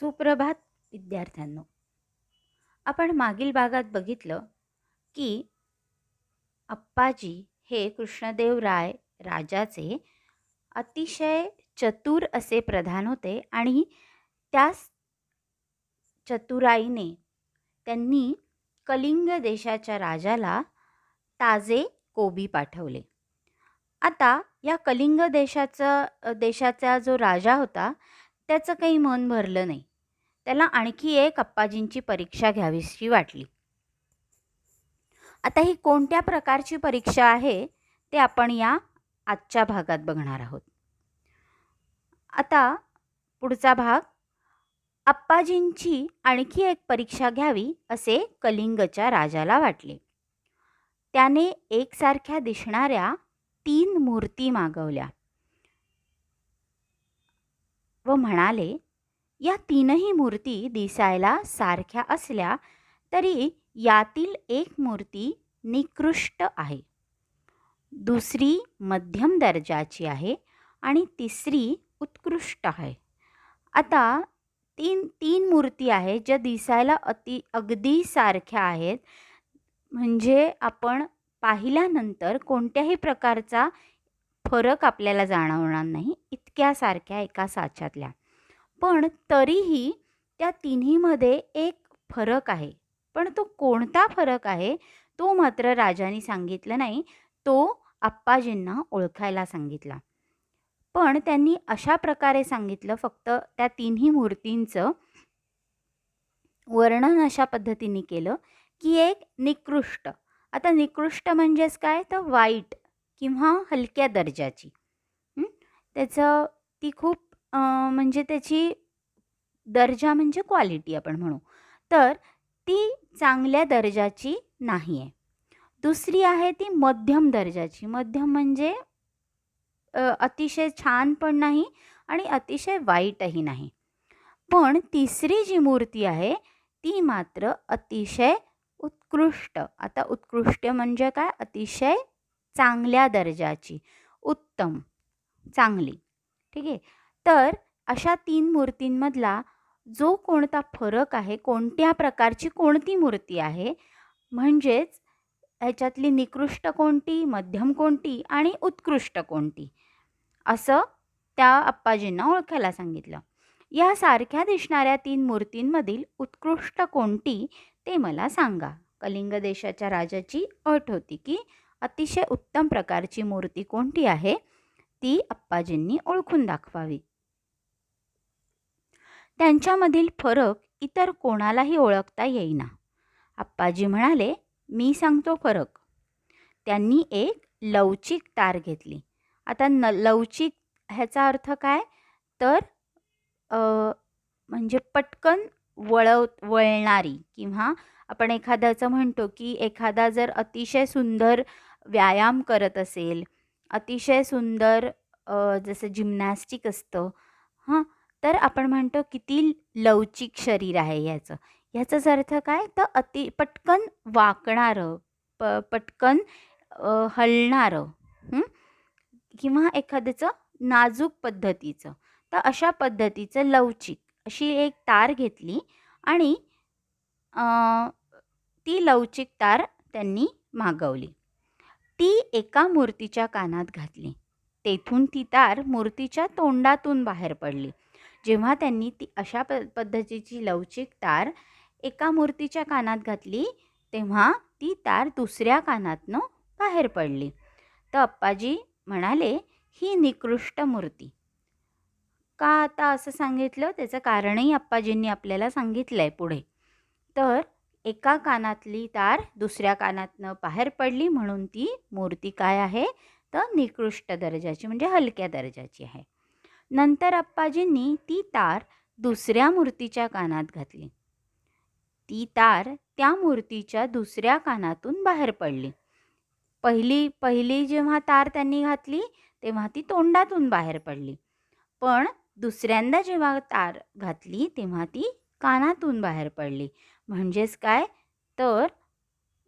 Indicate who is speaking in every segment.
Speaker 1: सुप्रभात विद्यार्थ्यांनो. आपण मागील भागात बघितलं की अप्पाजी हे कृष्णदेवराय राजाचे अतिशय चतुर असे प्रधान होते आणि त्याच चतुराईने त्यांनी कलिंग देशाच्या राजाला ताजे कोबी पाठवले. आता या कलिंग देशाचा जो राजा होता त्याचं काही मन भरलं नाही. त्याला आणखी एक अप्पाजींची परीक्षा घ्यावीशी वाटली. आता ही कोणत्या प्रकारची परीक्षा आहे ते आपण या आजच्या भागात बघणार आहोत. आता पुढचा भाग, अप्पाजींची आणखी एक परीक्षा घ्यावी असे कलिंगच्या राजाला वाटले. त्याने एकसारख्या दिसणाऱ्या 3 मूर्ती मागवल्या व म्हणाले, या तीनही मूर्ती दिसायला सारख्या असल्या तरी यातील एक मूर्ती निकृष्ट आहे, दुसरी मध्यम दर्जाची आहे आणि तिसरी उत्कृष्ट आहे. आता तीन मूर्ती आहेत ज्या दिसायला अगदी सारख्या आहेत, म्हणजे आपण पाहिल्यानंतर कोणत्याही प्रकारचा फरक आपल्याला जाणवणार नाही, इतक्या सारख्या एका साच्यातल्या. पण तरीही त्या तिन्हीमध्ये एक फरक आहे. पण तो कोणता फरक आहे तो मात्र राजाने सांगितलं नाही. तो अप्पाजींना ओळखायला सांगितला. पण त्यांनी अशा प्रकारे सांगितलं, फक्त त्या तिन्ही मूर्तींचं वर्णन अशा पद्धतीने केलं की एक निकृष्ट. आता निकृष्ट म्हणजेच काय, तर वाईट किंवा हलक्या दर्जाची. त्याचं ती खूप म्हणजे त्याची दर्जा म्हणजे क्वालिटी आपण म्हणू, तर ती चांगल्या दर्जाची नाही आहे. दुसरी आहे ती मध्यम दर्जाची. मध्यम म्हणजे अतिशय छान पण नाही आणि अतिशय वाईटही नाही. पण तिसरी जी मूर्ती आहे ती मात्र अतिशय उत्कृष्ट. आता उत्कृष्ट म्हणजे काय, अतिशय चांगल्या दर्जाची, उत्तम, चांगली. ठीक आहे. तर अशा 3 मूर्तींमधला जो कोणता फरक आहे, कोणत्या प्रकारची कोणती मूर्ती आहे, म्हणजेच ह्याच्यातली निकृष्ट कोणती, मध्यम कोणती आणि उत्कृष्ट कोणती, असं त्या अप्पाजींना ओळखायला सांगितलं. या सारख्या दिसणाऱ्या 3 मूर्तींमधील उत्कृष्ट कोणती ते मला सांगा. कलिंग देशाच्या राजाची अट होती की अतिशय उत्तम प्रकारची मूर्ती कोणती आहे ती अप्पाजींनी ओळखून दाखवावी. त्यांच्यामधील फरक इतर कोणालाही ओळखता येईना. अप्पाजी म्हणाले, मी सांगतो फरक. त्यांनी एक लवचिक तार घेतली. आता लवचिक ह्याचा अर्थ काय, तर म्हणजे पटकन वळणारी, किंवा आपण एखाद्याचं म्हणतो की एखादा जर अतिशय सुंदर व्यायाम करत असेल, अतिशय सुंदर जसं जिम्नॅस्टिक असतं, तर आपण म्हणतो किती लवचिक शरीर आहे याचं. ह्याचाच अर्थ काय, तर पटकन वाकणारं, पटकन हलणारं, किंवा एखाद्याचं नाजूक पद्धतीचं. तर अशा पद्धतीचं लवचिक अशी एक तार घेतली आणि ती लवचिक तार त्यांनी मागवली. ती एका मूर्तीच्या कानात घातली. तेथून ती तार मूर्तीच्या तोंडातून बाहेर पडली. जेव्हा त्यांनी ती अशा पद्धतीची लवचिक तार एका मूर्तीच्या कानात घातली तेव्हा ती तार दुसऱ्या कानातनं बाहेर पडली. तर अप्पाजी म्हणाले, ही निकृष्ट मूर्ती. का आता असं सांगितलं त्याचं कारणही अप्पाजींनी आपल्याला सांगितलं आहे पुढे. तर एका कानातली तार दुसऱ्या कानातनं बाहेर पडली म्हणून ती मूर्ती काय आहे, तर निकृष्ट दर्जाची म्हणजे हलक्या दर्जाची आहे. नंतर अप्पाजींनी ती तार दुसऱ्या मूर्तीच्या कानात घातली. ती तार त्या मूर्तीच्या दुसऱ्या कानातून बाहेर पडली. पहिली जेव्हा तार त्यांनी घातली तेव्हा ती तोंडातून बाहेर पडली. पण दुसऱ्यांदा जेव्हा तार घातली तेव्हा ती कानातून बाहेर पडली. म्हणजेच काय, तर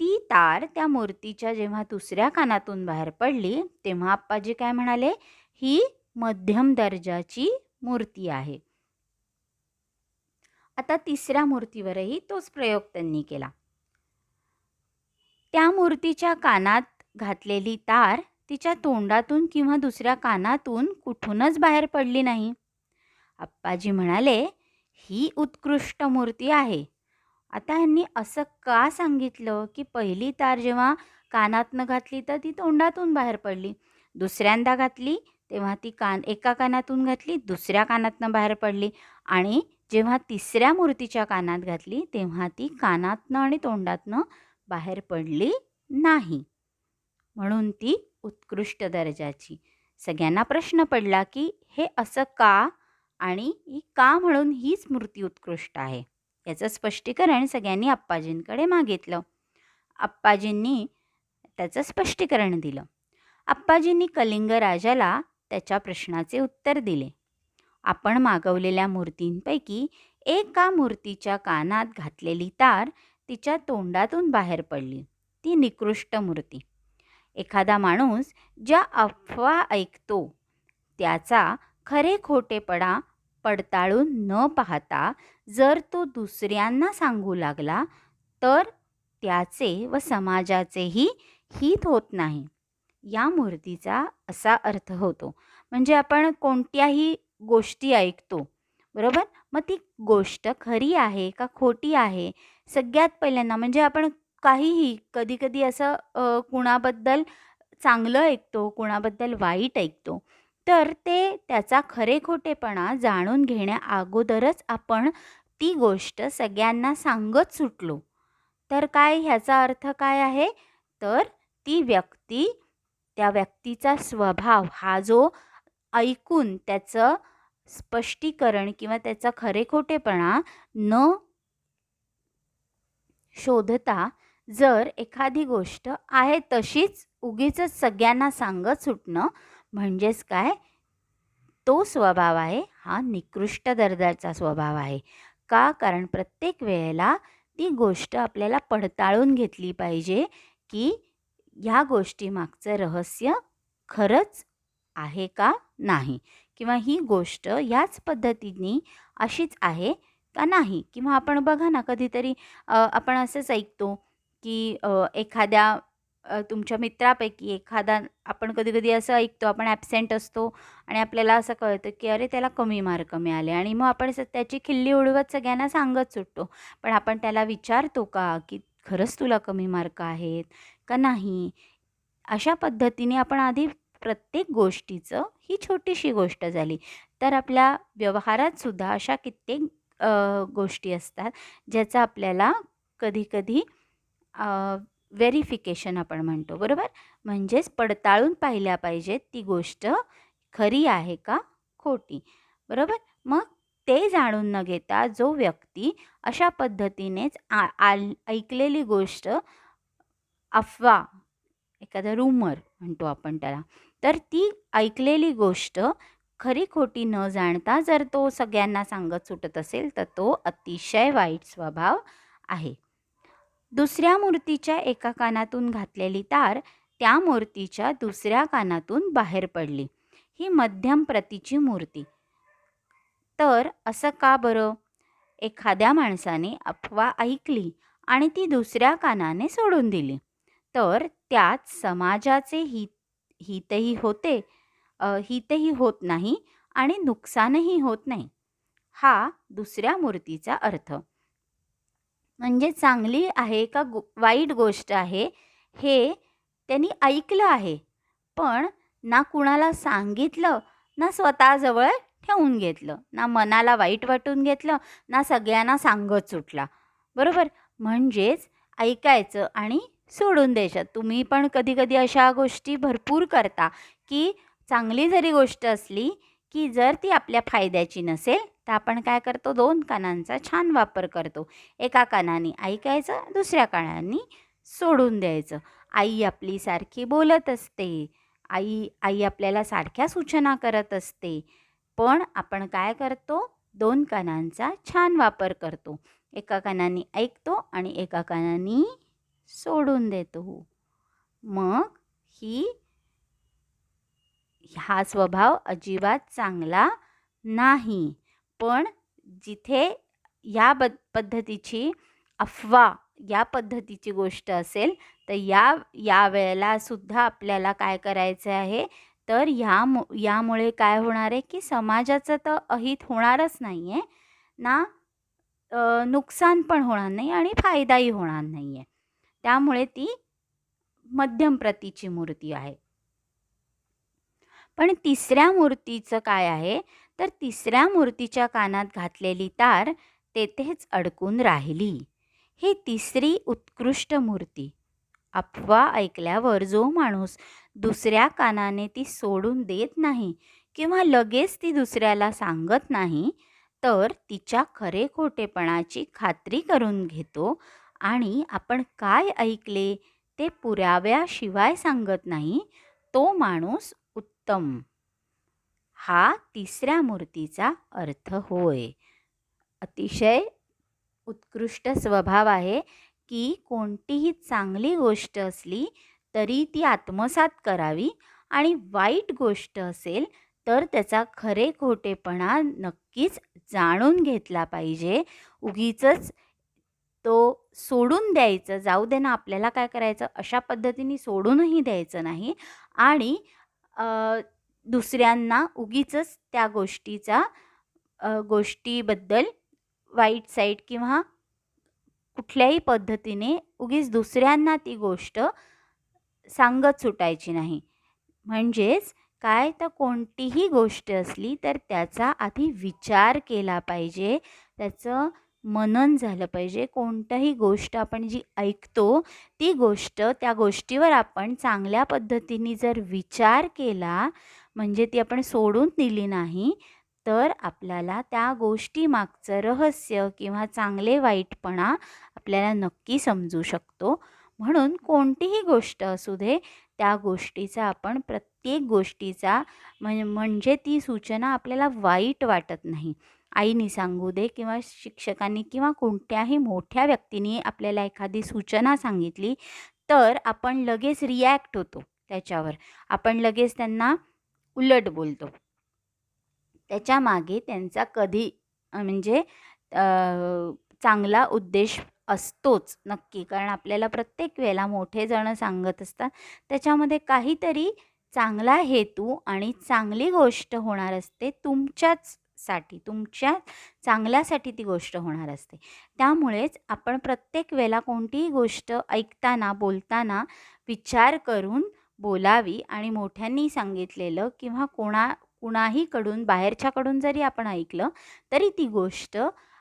Speaker 1: ती तार त्या मूर्तीच्या जेव्हा दुसऱ्या कानातून बाहेर पडली तेव्हा अप्पाजी काय म्हणाले, ही मध्यम दर्जाची मूर्ती आहे. आता तिसऱ्या मूर्तीवरही तोच प्रयोग त्यांनी केला. त्या मूर्तीच्या कानात घातलेली तार तिच्या तोंडातून किंवा दुसऱ्या कानातून कुठूनच बाहेर पडली नाही. आप्पाजी म्हणाले, ही उत्कृष्ट मूर्ती आहे. आता ह्यांनी असं का सांगितलं की पहिली तार जेव्हा कानातनं घातली तर ती तोंडातून बाहेर पडली, दुसऱ्यांदा घातली तेव्हा ती एका कानातून घातली दुसऱ्या कानातनं बाहेर पडली, आणि जेव्हा तिसऱ्या मूर्तीच्या कानात घातली तेव्हा ती कानातनं आणि तोंडातनं बाहेर पडली नाही, म्हणून ती उत्कृष्ट दर्जाची. सगळ्यांना प्रश्न पडला की हे असं का, आणि का म्हणून हीच मूर्ती उत्कृष्ट आहे. याचं स्पष्टीकरण सगळ्यांनी आप्पाजींकडे मागितलं. आप्पाजींनी त्याचं स्पष्टीकरण दिलं. आप्पाजींनी कलिंग राजाला त्याच्या प्रश्नाचे उत्तर दिले. आपण मागवलेल्या मूर्तींपैकी एका मूर्तीच्या कानात घातलेली तार तिच्या तोंडातून बाहेर पडली. ती निकृष्ट मूर्ती. एखादा माणूस ज्या अफवा ऐकतो त्याचा खरे खोटेपणा पडताळून न पाहता जर तो दुसऱ्यांना सांगू लागला तर त्याचे व समाजाचेही हित होत नाही. या मूर्तीचा असा अर्थ होतो. म्हणजे आपण कोणत्याही गोष्टी ऐकतो, बरोबर, मग ती गोष्ट खरी आहे का खोटी आहे, सगळ्यात पहिल्यांदा म्हणजे आपण काहीही कधी कधी असं कुणाबद्दल चांगलं ऐकतो, कुणाबद्दल वाईट ऐकतो, तर त्याचा खरे खोटेपणा जाणून घेण्या अगोदरच आपण ती गोष्ट सगळ्यांना सांगत सुटलो तर काय ह्याचा अर्थ काय आहे, तर त्या व्यक्तीचा स्वभाव हा जो ऐकून त्याचं स्पष्टीकरण किंवा त्याचा खरे खोटेपणा न शोधता जर एखादी गोष्ट आहे तशीच उगीच सगळ्यांना सांगत सुटणं म्हणजेच काय, तो स्वभाव आहे हा निकृष्ट दर्जाचा स्वभाव आहे. का, कारण प्रत्येक वेळेला ती गोष्ट आपल्याला पडताळून घेतली पाहिजे की ह्या गोष्टीमागचं रहस्य खरंच आहे का नाही, किंवा ही गोष्ट ह्याच पद्धतीने अशीच आहे का नाही. किंवा आपण बघा ना, कधीतरी आपण असंच ऐकतो की एखाद्या तुमच्या मित्रापैकी एखादा, आपण कधी कधी असं ऐकतो, आपण ॲबसेंट असतो आणि आपल्याला असं कळतं की अरे त्याला कमी मार्क मिळाले, आणि मग आपण त्याची खिल्ली उडवत सगळ्यांना सांगत सुटतो. पण आपण त्याला विचारतो का की खरंच तुला कमी मार्क आहेत का नाही. अशा पद्धतीने आपण आधी प्रत्येक गोष्टीचं, ही छोटीशी गोष्ट झाली तर आपल्या व्यवहारात सुद्धा अशा कित्येक गोष्टी असतात ज्याचा आपल्याला कधीकधी व्हेरिफिकेशन आपण म्हणतो, बरोबर, म्हणजेच पडताळून पाहिल्या पाहिजेत ती गोष्ट खरी आहे का खोटी, बरोबर. मग ते जाणून न घेता जो व्यक्ती अशा पद्धतीनेच ऐकलेली गोष्ट, अफवा, एखादा रूमर म्हणतो आपण त्याला, तर ती ऐकलेली गोष्ट खरी खोटी न जाणता जर तो सगळ्यांना सांगत सुटत असेल तर तो अतिशय वाईट स्वभाव आहे. दुसऱ्या मूर्तीच्या एका कानातून घातलेली तार त्या मूर्तीच्या दुसऱ्या कानातून बाहेर पडली. ही मध्यम प्रतीची मूर्ती. तर असं का बरं? एखाद्या माणसाने अफवा ऐकली आणि ती दुसऱ्या कानाने सोडून दिली तर त्यात समाजाचे हितही होत नाही आणि नुकसानही होत नाही. हा दुसऱ्या मूर्तीचा अर्थ. म्हणजे चांगली आहे का वाईट गोष्ट आहे हे त्यांनी ऐकलं आहे, पण ना कुणाला सांगितलं, ना स्वतःजवळ ठेवून घेतलं, ना मनाला वाईट वाटून घेतलं, ना सगळ्यांना सांगत सुटला, बरोबर. म्हणजेच ऐकायचं आणि सोडून द्यायचं. तुम्ही पण कधी कधी अशा गोष्टी भरपूर करता की चांगली जरी गोष्ट असली की जर ती आपल्या फायद्याची नसेल तर आपण काय करतो, दोन कानांचा छान वापर करतो. एका कानाने ऐकायचं, दुसऱ्या कानाने सोडून द्यायचं. आई आपली सारखी बोलत असते, आई आपल्याला सारख्या सूचना करत असते, पण आपण काय करतो, दोन कानांचा छान वापर करतो. एका कानाने ऐकतो आणि एका कानाने सोडून देतो. मग हा स्वभाव अजिबात चांगला नाही. पण जिथे पद्धतीची अफवा या पद्धतीची गोष्ट असेल तर या वेळेला सुद्धा आपल्याला काय करायचं आहे, तर यामुळे काय होणार आहे की समाजाचं तर अहित होणारच नाही आहे ना, नुकसान पण होणार नाही आणि फायदाही होणार नाही आहे. त्यामुळे ती मध्यम प्रतीची मूर्ती आहे. पण तिसऱ्या मूर्तीचं काय आहे, तर तिसऱ्या मूर्तीच्या कानात घातलेली तार तेथेच अडकून राहिली. ही तिसरी उत्कृष्ट मूर्ती. अफवा ऐकल्यावर जो माणूस दुसऱ्या कानाने ती सोडून देत नाही किंवा लगेच ती दुसऱ्याला सांगत नाही, तर तिच्या खरे खोटेपणाची खात्री करून घेतो आणि आपण काय ऐकले ते पुराव्याशिवाय सांगत नाही, तो माणूस उत्तम. हा तिसऱ्या मूर्तीचा अर्थ होय. अतिशय उत्कृष्ट स्वभाव आहे की कोणतीही चांगली गोष्ट असली तरी ती आत्मसात करावी आणि वाईट गोष्ट असेल तर त्याचा खरे खोटेपणा नक्कीच जाणून घेतला पाहिजे. उगीचच तो सोडून द्यायचं, जाऊ दे ना, आपल्याला काय करायचं, अशा पद्धतीने सोडूनही द्यायचं नाही आणि दुसऱ्यांना उगीचच त्या गोष्टीबद्दल वाईट साईड किंवा कुठल्याही पद्धतीने उगीच दुसऱ्यांना ती गोष्ट सांगत सुटायची नाही. म्हणजेच काय, तर कोणतीही गोष्ट असली तर त्याचा आधी विचार केला पाहिजे, त्याचं मनन झालं पाहिजे. कोणतीही गोष्ट आपण जी ऐकतो ती गोष्ट, त्या गोष्टीवर आपण चांगल्या पद्धतीने जर विचार केला, म्हणजे ती आपण सोडून दिली नाही, तर आपल्याला त्या गोष्टीमागचं रहस्य किंवा चांगले वाईटपणा आपल्याला नक्की समजू शकतो. म्हणून कोणतीही गोष्ट असू दे, त्या गोष्टीचा आपण प्रत्येक गोष्टीचा म्हणजे ती सूचना आपल्याला वाईट वाटत नाही. आईनी सांगू दे किंवा शिक्षकांनी किंवा कोणत्याही मोठ्या व्यक्तीने आपल्याला एखादी सूचना सांगितली तर आपण लगेच रिॲक्ट होतो त्याच्यावर. आपण लगेच त्यांना उलट बोलतो. त्याच्यामागे त्यांचा कधी म्हणजे चांगला उद्देश असतोच नक्की. कारण आपल्याला प्रत्येक वेळेला मोठे जण सांगत असतात, त्याच्यामध्ये काहीतरी चांगला हेतू आणि चांगली गोष्ट होणार असते. तुमच्या चांगल्यासाठी ती गोष्ट होणार असते. त्यामुळेच आपण प्रत्येक वेळेला कोणतीही गोष्ट ऐकताना, बोलताना विचार करून बोलावी आणि मोठ्यांनी सांगितलेलं किंवा कुणाहीकडून बाहेरच्याकडून जरी आपण ऐकलं तरी ती गोष्ट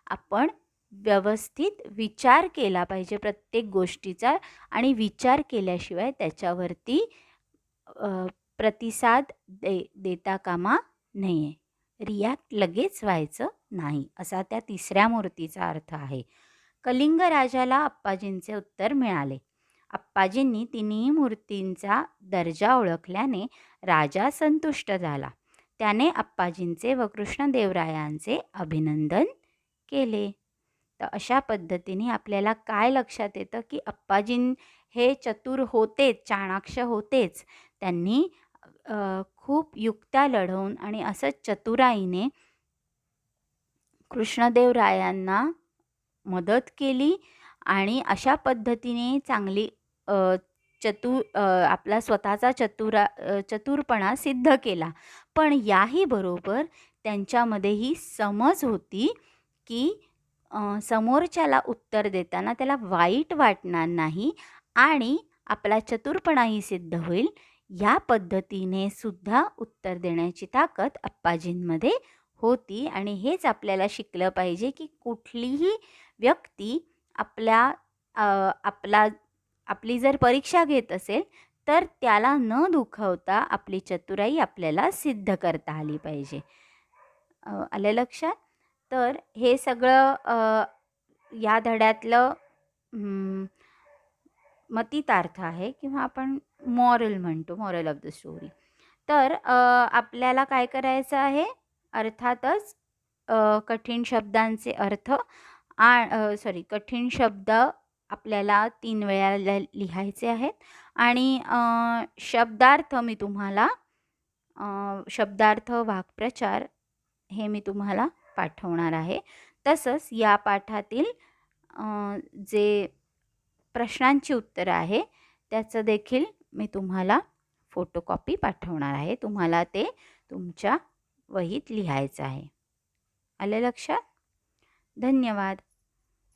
Speaker 1: आपण व्यवस्थित विचार केला पाहिजे प्रत्येक गोष्टीचा. आणि विचार केल्याशिवाय त्याच्यावरती प्रतिसाद देता कामा नये. रिॲक्ट लगेच व्हायचं नाही, असा त्या तिसऱ्या मूर्तीचा अर्थ आहे. कलिंग राजाला अप्पाजींचे उत्तर मिळाले. अप्पाजींनी तिन्ही मूर्तींचा दर्जा ओळखल्याने राजा संतुष्ट झाला. त्याने अप्पाजींचे व कृष्णदेवरायांचे अभिनंदन केले. तर अशा पद्धतीने आपल्याला काय लक्षात येतं की अप्पाजी हे चतुर होतेच, चाणाक्ष होतेच. त्यांनी खूप युक्त्या लढवून आणि असंच चतुराईने कृष्णदेवरायांना मदत केली आणि अशा पद्धतीने चांगली आपला स्वतःचा चतुरपणा सिद्ध केला. पण याही बरोबर त्यांच्यामध्ये ही समज होती की समोरच्याला उत्तर देताना त्याला वाईट वाटणार नाही आणि आपला चतुरपणाही सिद्ध होईल. या पद्धतीने सुद्धा उत्तर देण्याची ताकद अप्पाजींमध्ये होती. आणि हेच आपल्याला शिकलं पाहिजे की कुठलीही व्यक्ती आपली जर परीक्षा घेत असेल तर त्याला न दुखावता आपली चतुराई आपल्याला सिद्ध करता आली पाहिजे. आलं लक्षात? तर हे सगळं या धड्यातलं मतितार्थ आहे किंवा आपण मॉरल म्हणतो, मॉरल ऑफ द स्टोरी. तर आपल्याला काय करायचं आहे, अर्थातच कठीण शब्दांचे अर्थ कठीण शब्द आपल्याला 3 वेळा लिहायचे आहेत आणि शब्दार्थ मी तुम्हाला शब्दार्थ वाक्प्रचार हे मी तुम्हाला पाठवणार आहे. तसंच या पाठातील जे प्रश्नांची उत्तरं आहे त्याचं देखील मी तुम्हाला फोटोकॉपी पाठवणार आहे. तुम्हाला ते तुमच्या वहीत लिहायचं आहे. आलं लक्षात? धन्यवाद.